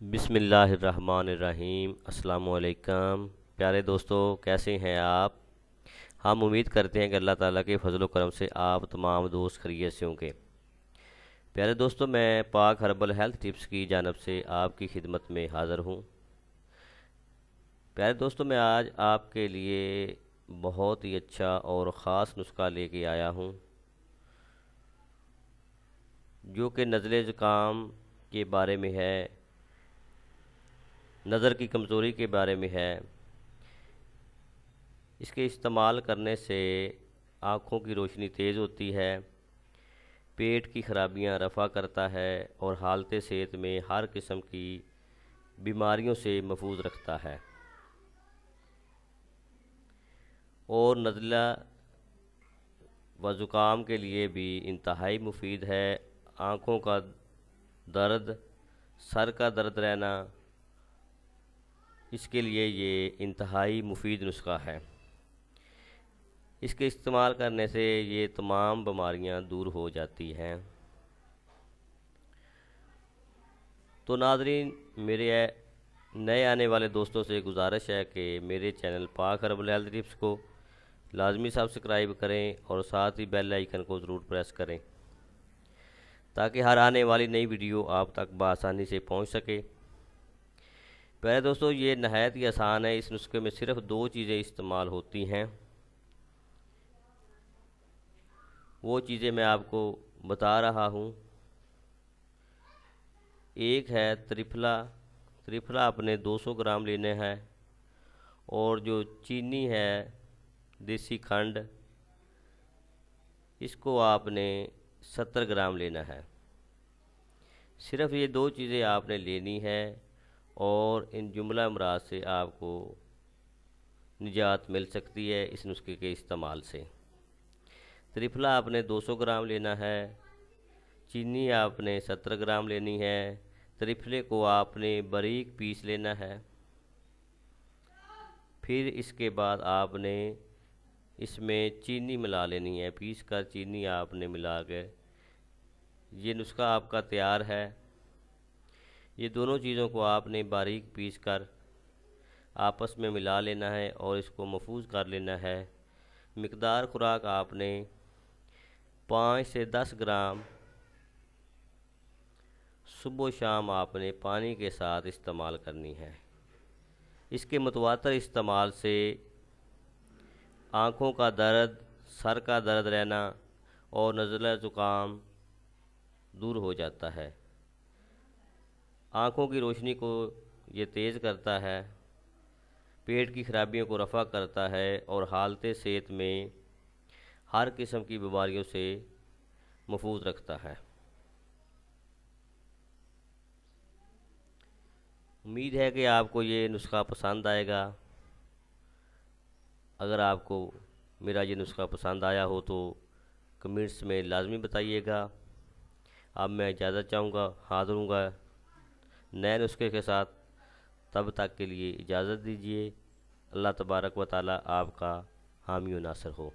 بسم اللہ الرحمن الرحیم۔ السلام علیکم پیارے دوستو، کیسے ہیں آپ؟ ہم امید کرتے ہیں کہ اللہ تعالیٰ کے فضل و کرم سے آپ تمام دوست خیریت سے ہوں گے۔ پیارے دوستو، میں پاک ہربل ہیلتھ ٹپس کی جانب سے آپ کی خدمت میں حاضر ہوں۔ پیارے دوستو، میں آج آپ کے لیے بہت ہی اچھا اور خاص نسخہ لے کے آیا ہوں، جو کہ نزلے زکام کے بارے میں ہے، نظر کی کمزوری کے بارے میں ہے۔ اس کے استعمال کرنے سے آنکھوں کی روشنی تیز ہوتی ہے، پیٹ کی خرابیاں رفع کرتا ہے اور حالت صحت میں ہر قسم کی بیماریوں سے محفوظ رکھتا ہے، اور نزلہ و زکام کے لیے بھی انتہائی مفید ہے۔ آنکھوں کا درد، سر کا درد رہنا، اس کے لیے یہ انتہائی مفید نسخہ ہے۔ اس کے استعمال کرنے سے یہ تمام بیماریاں دور ہو جاتی ہیں۔ تو ناظرین، میرے نئے آنے والے دوستوں سے گزارش ہے کہ میرے چینل پاک ہربل ہیلتھ ٹپس کو لازمی سبسکرائب کریں اور ساتھ ہی بیل آئیکن کو ضرور پریس کریں، تاکہ ہر آنے والی نئی ویڈیو آپ تک بآسانی سے پہنچ سکے۔ پہلے دوستو، یہ نہایت ہی آسان ہے۔ اس نسخے میں صرف دو چیزیں استعمال ہوتی ہیں، وہ چیزیں میں آپ کو بتا رہا ہوں۔ ایک ہے تریفلا اپنے 200 گرام لینے ہے، اور جو چینی ہے دیسی کھنڈ، اس کو آپ نے 70 گرام لینا ہے۔ صرف یہ دو چیزیں آپ نے لینی ہے، اور ان جملہ امراض سے آپ کو نجات مل سکتی ہے اس نسخے کے استعمال سے۔ تریفلا آپ نے 200 گرام لینا ہے، چینی آپ نے 70 گرام لینی ہے، تریفلے کو آپ نے باریک پیس لینا ہے۔ پھر اس کے بعد آپ نے اس میں چینی ملا لینی ہے، پیس کر چینی آپ نے ملا کے یہ نسخہ آپ کا تیار ہے۔ یہ دونوں چیزوں کو آپ نے باریک پیس کر آپس میں ملا لینا ہے اور اس کو محفوظ کر لینا ہے۔ مقدار خوراک آپ نے 5 سے 10 گرام صبح و شام آپ نے پانی کے ساتھ استعمال کرنی ہے۔ اس کے متواتر استعمال سے آنکھوں کا درد، سر کا درد رہنا اور نزلہ زکام دور ہو جاتا ہے۔ آنکھوں کی روشنی کو یہ تیز کرتا ہے، پیٹ کی خرابیوں کو رفع کرتا ہے اور حالت صحت میں ہر قسم کی بیماریوں سے محفوظ رکھتا ہے۔ امید ہے کہ آپ کو یہ نسخہ پسند آئے گا۔ اگر آپ کو میرا یہ نسخہ پسند آیا ہو تو کمنٹس میں لازمی بتائیے گا۔ اب میں اجازت چاہوں گا، حاضر ہوں گا نئے نسخے کے ساتھ۔ تب تک کے لیے اجازت دیجیے۔ اللہ تبارک و تعالی آپ کا حامی و ناصر ہو۔